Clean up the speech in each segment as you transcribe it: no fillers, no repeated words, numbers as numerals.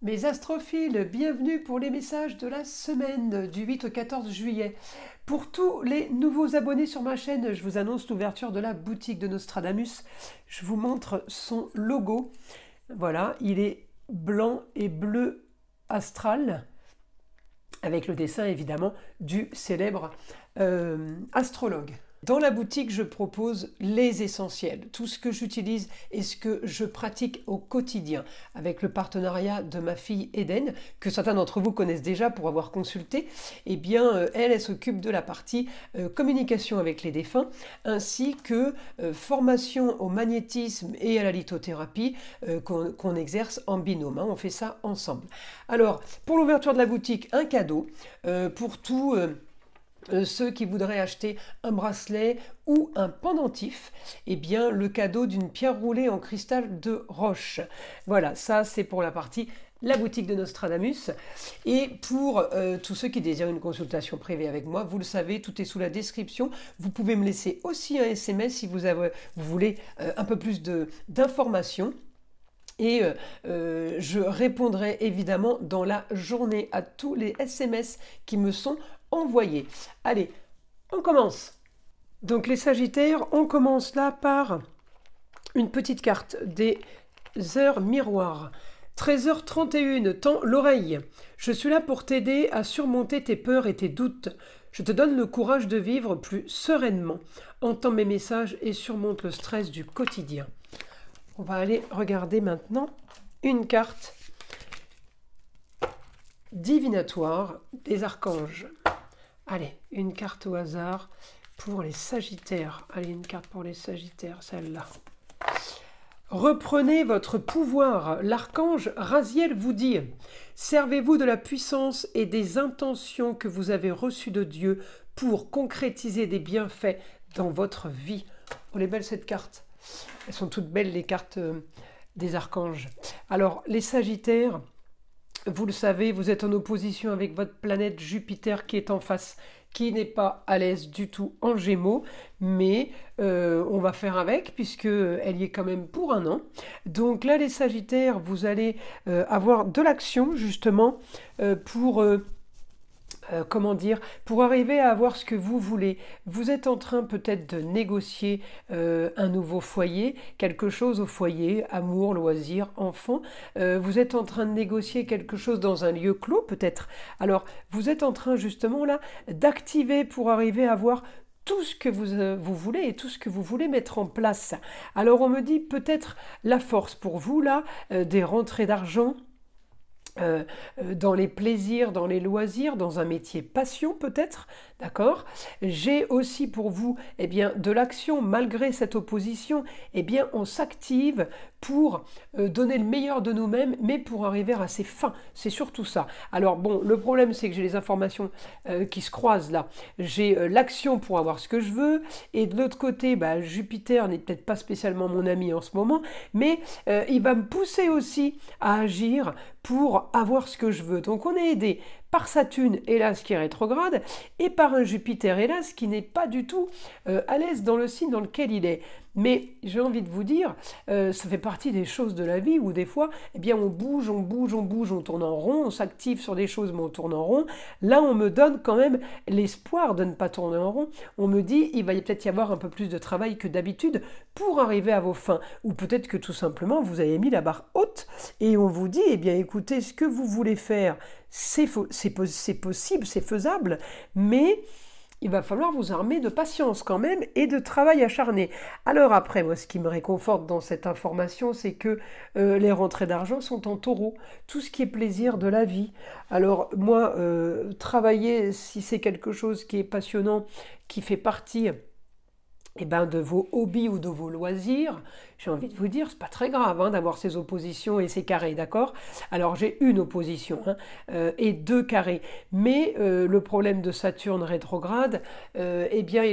Mes astrophiles, bienvenue pour les messages de la semaine du 8 au 14 juillet. Pour tous les nouveaux abonnés sur ma chaîne, je vous annonce l'ouverture de la boutique de Nostradamus. Je vous montre son logo. Voilà, il est blanc et bleu astral, avec le dessin évidemment du célèbre astrologue. Dans la boutique, je propose les essentiels, tout ce que j'utilise et ce que je pratique au quotidien, avec le partenariat de ma fille Eden, que certains d'entre vous connaissent déjà pour avoir consulté. Eh bien, elle s'occupe de la partie communication avec les défunts, ainsi que formation au magnétisme et à la lithothérapie qu'on exerce en binôme. On fait ça ensemble. Alors, pour l'ouverture de la boutique, un cadeau pour tout... ceux qui voudraient acheter un bracelet ou un pendentif, eh bien le cadeau d'une pierre roulée en cristal de roche. Voilà, ça c'est pour la partie la boutique de Nostradamus. Et pour tous ceux qui désirent une consultation privée avec moi, vous le savez, tout est sous la description. Vous pouvez me laisser aussi un SMS si vous voulez un peu plus d'informations. Et je répondrai évidemment dans la journée à tous les SMS qui me sont envoyés. Allez, on commence. Donc les Sagittaires, on commence là par une petite carte des heures miroirs. 13h31, tends l'oreille. Je suis là pour t'aider à surmonter tes peurs et tes doutes. Je te donne le courage de vivre plus sereinement. Entends mes messages et surmonte le stress du quotidien. On va aller regarder maintenant une carte divinatoire des archanges. Allez, une carte au hasard pour les Sagittaires. Allez, une carte pour les Sagittaires, celle-là. Reprenez votre pouvoir. L'archange Raziel vous dit « Servez-vous de la puissance et des intentions que vous avez reçues de Dieu pour concrétiser des bienfaits dans votre vie. » Oh, elle est belle cette carte. Elles sont toutes belles, les cartes des archanges. Alors, les Sagittaires, vous le savez, vous êtes en opposition avec votre planète Jupiter qui est en face, qui n'est pas à l'aise du tout en Gémeaux, mais on va faire avec, puisqu'elle y est quand même pour un an. Donc là, les Sagittaires, vous allez avoir de l'action, justement, pour... comment dire, pour arriver à avoir ce que vous voulez. Vous êtes en train peut-être de négocier un nouveau foyer, quelque chose au foyer, amour, loisirs, enfants. Vous êtes en train de négocier quelque chose dans un lieu clos peut-être. Alors, vous êtes en train justement là d'activer pour arriver à avoir tout ce que vous voulez et tout ce que vous voulez mettre en place. Alors, on me dit peut-être la force pour vous là, des rentrées d'argent, dans les plaisirs, dans les loisirs, dans un métier passion peut-être, d'accord. J'ai aussi pour vous de l'action malgré cette opposition, on s'active pour donner le meilleur de nous-mêmes, mais pour arriver à ses fins, c'est surtout ça. Alors bon, le problème c'est que j'ai les informations qui se croisent là. J'ai l'action pour avoir ce que je veux, et de l'autre côté, Jupiter n'est peut-être pas spécialement mon ami en ce moment, mais il va me pousser aussi à agir pour avoir ce que je veux. Donc on est aidé par Saturne, hélas, qui est rétrograde, et par un Jupiter, hélas, qui n'est pas du tout à l'aise dans le signe dans lequel il est. Mais j'ai envie de vous dire, ça fait partie des choses de la vie où des fois, on bouge, on tourne en rond, on s'active sur des choses, mais on tourne en rond. Là, on me donne quand même l'espoir de ne pas tourner en rond. On me dit, il va peut-être y avoir un peu plus de travail que d'habitude pour arriver à vos fins. Ou peut-être que tout simplement, vous avez mis la barre haute et on vous dit, écoutez, ce que vous voulez faire, c'est possible, c'est faisable, mais il va falloir vous armer de patience quand même et de travail acharné. Alors après, moi, ce qui me réconforte dans cette information, c'est que les rentrées d'argent sont en taureau. Tout ce qui est plaisir de la vie. Alors moi, travailler, si c'est quelque chose qui est passionnant, qui fait partie... de vos hobbies ou de vos loisirs, j'ai envie de vous dire, c'est pas très grave d'avoir ces oppositions et ces carrés, d'accord? Alors j'ai une opposition et deux carrés, mais le problème de Saturne rétrograde, il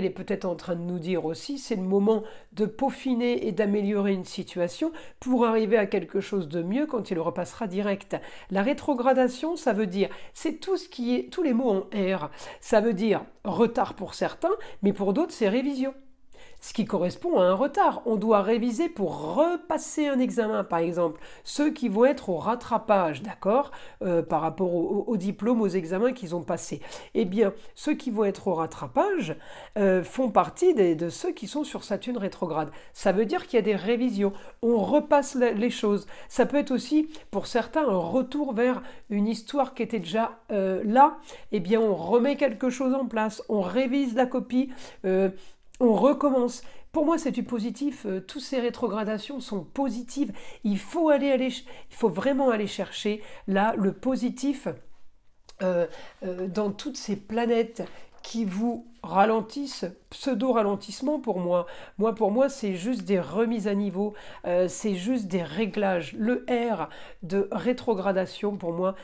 est peut-être en train de nous dire aussi, c'est le moment de peaufiner et d'améliorer une situation pour arriver à quelque chose de mieux quand il repassera direct. La rétrogradation, ça veut dire, c'est tout ce qui est, tous les mots en R, ça veut dire retard pour certains, mais pour d'autres c'est révision. ce qui correspond à un retard. On doit réviser pour repasser un examen, par exemple. Ceux qui vont être au rattrapage, d'accord, par rapport au diplôme, aux examens qu'ils ont passés. Eh bien, ceux qui vont être au rattrapage font partie de ceux qui sont sur Saturne rétrograde. Ça veut dire qu'il y a des révisions. On repasse les choses. Ça peut être aussi, pour certains, un retour vers une histoire qui était déjà là. Eh bien, on remet quelque chose en place. On révise la copie. On recommence. Pour moi, c'est du positif. Toutes ces rétrogradations sont positives. Il faut vraiment aller chercher là le positif dans toutes ces planètes qui vous ralentissent, pseudo-ralentissement pour moi. Pour moi, c'est juste des remises à niveau, c'est juste des réglages. Le R de rétrogradation, pour moi,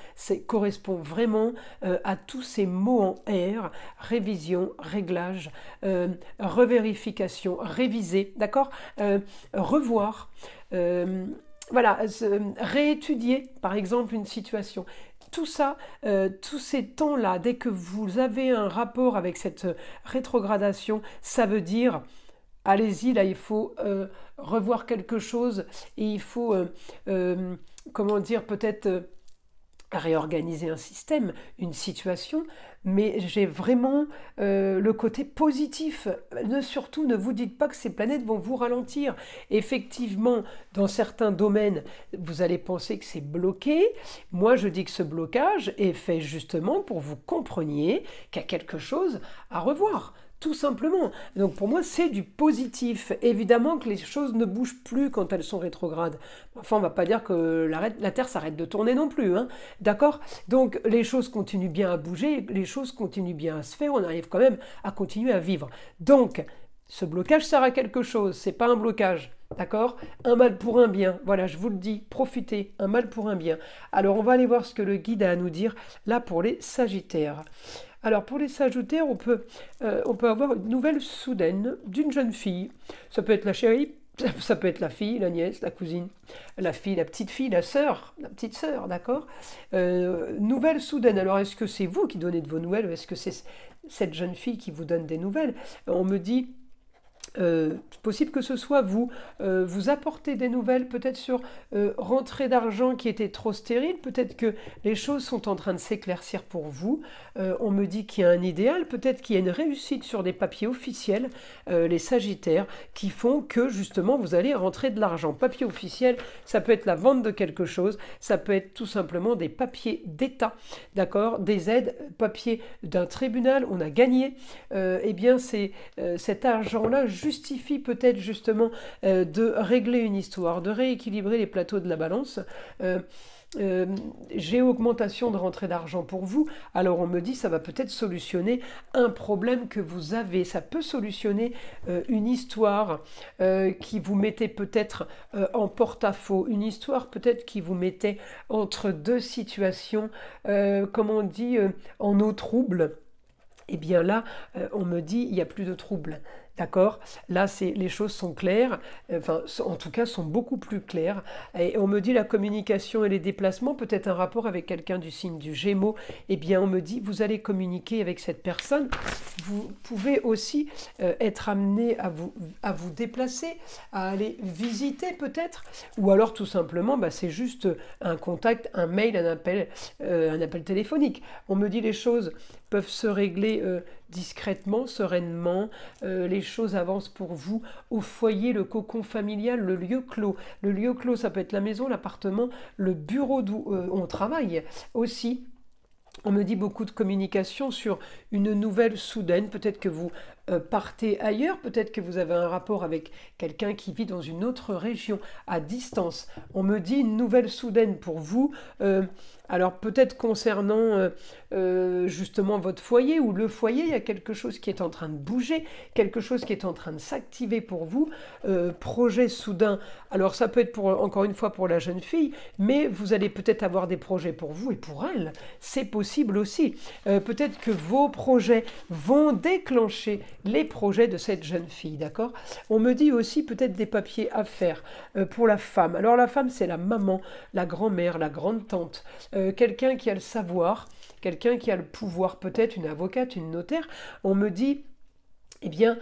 correspond vraiment à tous ces mots en R, révision, réglage, revérification, réviser, d'accord, revoir, voilà, réétudier, par exemple, une situation. Tout ça, tous ces temps-là, dès que vous avez un rapport avec cette rétrogradation, ça veut dire, allez-y, là, il faut revoir quelque chose et il faut, comment dire, peut-être réorganiser un système, une situation, mais j'ai vraiment le côté positif. Surtout, ne vous dites pas que ces planètes vont vous ralentir. Effectivement, dans certains domaines, vous allez penser que c'est bloqué. Moi, je dis que ce blocage est fait justement pour que vous compreniez qu'il y a quelque chose à revoir. Tout simplement. Donc pour moi, c'est du positif. Évidemment que les choses ne bougent plus quand elles sont rétrogrades. Enfin, on ne va pas dire que la Terre s'arrête de tourner non plus. Hein. D'accord? Donc les choses continuent bien à bouger, les choses continuent bien à se faire, on arrive quand même à continuer à vivre. Donc, ce blocage sert à quelque chose, c'est pas un blocage. D'accord? Un mal pour un bien. Voilà, je vous le dis, profitez, un mal pour un bien. Alors, on va aller voir ce que le guide a à nous dire là pour les Sagittaires. Alors pour les Sagittaires, on peut avoir une nouvelle soudaine d'une jeune fille. Ça peut être la chérie, ça peut être la fille, la nièce, la cousine, la fille, la petite fille, la sœur, la petite sœur, d'accord, nouvelle soudaine. Alors est-ce que c'est vous qui donnez de vos nouvelles ou est-ce que c'est cette jeune fille qui vous donne des nouvelles? On me dit... c'est possible que ce soit vous. Vous apportez des nouvelles peut-être sur rentrée d'argent qui était trop stérile, peut-être que les choses sont en train de s'éclaircir pour vous. On me dit qu'il y a un idéal, peut-être qu'il y a une réussite sur des papiers officiels, les Sagittaires, qui font que justement vous allez rentrer de l'argent. Papier officiel, ça peut être la vente de quelque chose, ça peut être tout simplement des papiers d'État, d'accord, des aides, papier d'un tribunal, on a gagné. Eh bien, c'est cet argent-là justifie peut-être justement de régler une histoire, de rééquilibrer les plateaux de la balance. J'ai augmentation de rentrée d'argent pour vous, alors on me dit ça va peut-être solutionner un problème que vous avez, ça peut solutionner une histoire qui vous mettait peut-être en porte-à-faux, une histoire peut-être qui vous mettait entre deux situations, comme on dit, en eau trouble. Eh bien là, on me dit il n'y a plus de trouble. D'accord? Là, les choses sont claires, enfin, en tout cas, sont beaucoup plus claires. Et on me dit la communication et les déplacements, peut-être un rapport avec quelqu'un du signe du Gémeaux. Eh bien, on me dit, vous allez communiquer avec cette personne. Vous pouvez aussi être amené à vous déplacer, à aller visiter peut-être. Ou alors, tout simplement, c'est juste un contact, un mail, un appel téléphonique. On me dit les choses peuvent se régler discrètement, sereinement, les choses avancent pour vous au foyer, le cocon familial, le lieu clos. Le lieu clos, ça peut être la maison, l'appartement, le bureau d'où on travaille aussi. On me dit beaucoup de communication sur une nouvelle soudaine, peut-être que vous partez ailleurs, peut-être que vous avez un rapport avec quelqu'un qui vit dans une autre région, à distance. On me dit une nouvelle soudaine pour vous, alors peut-être concernant justement votre foyer ou le foyer, il y a quelque chose qui est en train de bouger, quelque chose qui est en train de s'activer pour vous, projet soudain. Alors ça peut être encore une fois pour la jeune fille, mais vous allez peut-être avoir des projets pour vous et pour elle, c'est possible aussi. Peut-être que vos projets vont déclencher les projets de cette jeune fille, d'accord? On me dit aussi peut-être des papiers à faire pour la femme. Alors la femme, c'est la maman, la grand-mère, la grande-tante, quelqu'un qui a le savoir, quelqu'un qui a le pouvoir, peut-être une avocate, une notaire. On me dit, eh bien,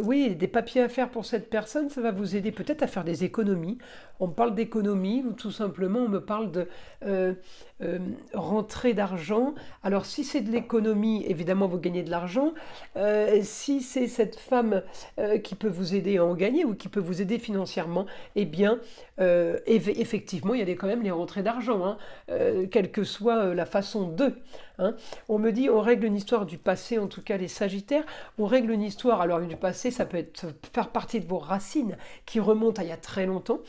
oui, des papiers à faire pour cette personne, ça va vous aider peut-être à faire des économies. On me parle d'économie ou tout simplement on me parle de euh, rentrée d'argent. Alors si c'est de l'économie, évidemment vous gagnez de l'argent. Si c'est cette femme qui peut vous aider à en gagner ou qui peut vous aider financièrement, eh bien effectivement il y a quand même les rentrées d'argent, hein, quelle que soit la façon de. Hein. On me dit on règle une histoire du passé, en tout cas les Sagittaires, on règle une histoire, alors du passé ça peut être faire partie de vos racines qui remontent à il y a très longtemps,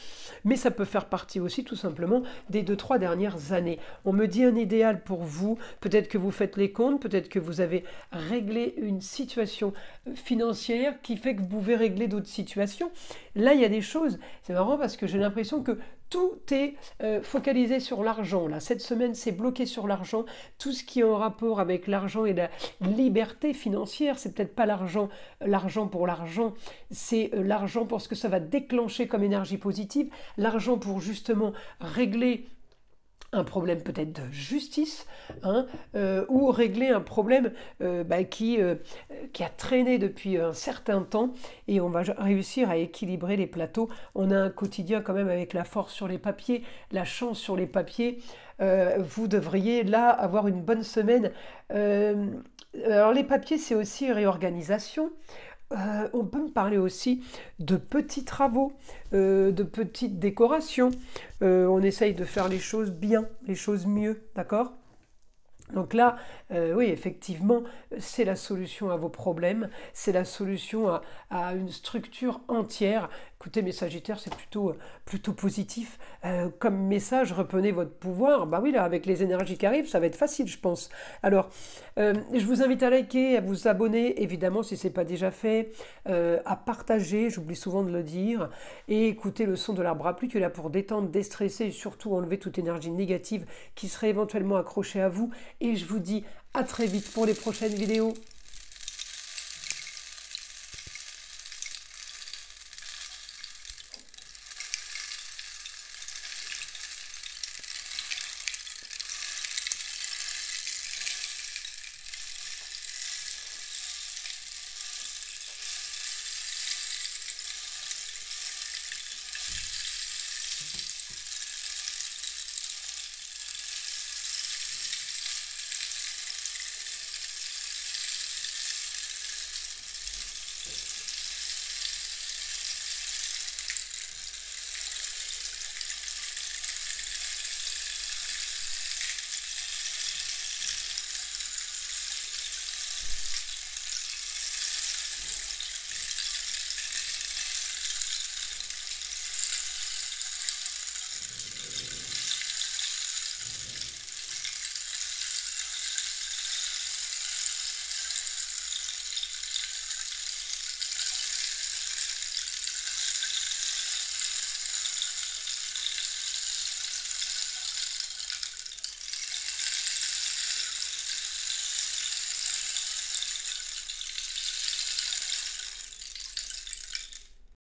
mais ça peut faire partie aussi tout simplement des 2-3 dernières années. On me dit un idéal pour vous, peut-être que vous faites les comptes, peut-être que vous avez réglé une situation financière qui fait que vous pouvez régler d'autres situations. Là il y a des choses, c'est marrant parce que j'ai l'impression que tout est focalisé sur l'argent. Là, cette semaine, c'est bloqué sur l'argent. Tout ce qui est en rapport avec l'argent et la liberté financière, c'est peut-être pas l'argent pour l'argent, c'est l'argent pour ce que ça va déclencher comme énergie positive, l'argent pour justement régler un problème peut-être de justice, hein, ou régler un problème qui a traîné depuis un certain temps, et on va réussir à équilibrer les plateaux. On a un quotidien quand même avec la force sur les papiers, la chance sur les papiers. Vous devriez là avoir une bonne semaine. Alors les papiers, c'est aussi réorganisation. On peut me parler aussi de petits travaux, de petites décorations. On essaye de faire les choses bien, les choses mieux, d'accord ? Donc là, oui, effectivement, c'est la solution à vos problèmes, c'est la solution à une structure entière. Écoutez, mes Sagittaires, c'est plutôt positif. Comme message, reprenez votre pouvoir. Bah oui, là, avec les énergies qui arrivent, ça va être facile, je pense. Alors, je vous invite à liker, à vous abonner, évidemment, si ce n'est pas déjà fait, à partager, j'oublie souvent de le dire, et écouter le son de l'arbre à pluie qui est là pour détendre, déstresser et surtout enlever toute énergie négative qui serait éventuellement accrochée à vous. Et je vous dis à très vite pour les prochaines vidéos.